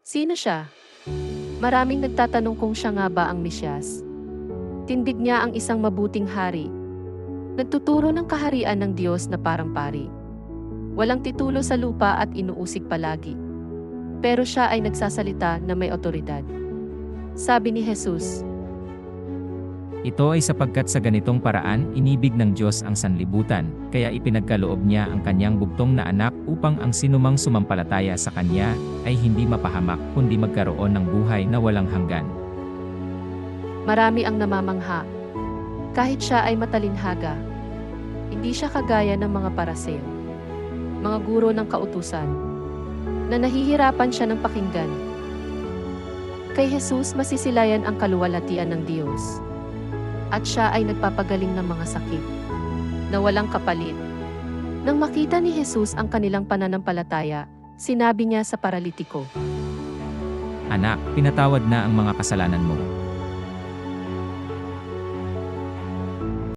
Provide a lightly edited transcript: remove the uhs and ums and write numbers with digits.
Sino siya? Maraming nagtatanong kung siya nga ba ang Mesyas. Tindig niya ang isang mabuting hari. Nagtuturo ng kaharian ng Diyos na parang pari. Walang titulo sa lupa at inuusig palagi. Pero siya ay nagsasalita na may otoridad. Sabi ni Jesus, Ito ay sapagkat sa ganitong paraan inibig ng Diyos ang sanlibutan, kaya ipinagkaloob niya ang kanyang bugtong na anak upang ang sinumang sumampalataya sa kanya ay hindi mapahamak kundi magkaroon ng buhay na walang hanggan. marami ang namamangha. Kahit siya ay matalinhaga, hindi siya kagaya ng mga paraseo, mga guro ng kautusan, na nahihirapan siya ng pakinggan. Kay Jesus masisilayan ang kaluwalhatian ng Diyos. At siya ay nagpapagaling ng mga sakit na walang kapalit. Nang makita ni Jesus ang kanilang pananampalataya, sinabi niya sa paralitiko, Anak, pinatawad na ang mga kasalanan mo.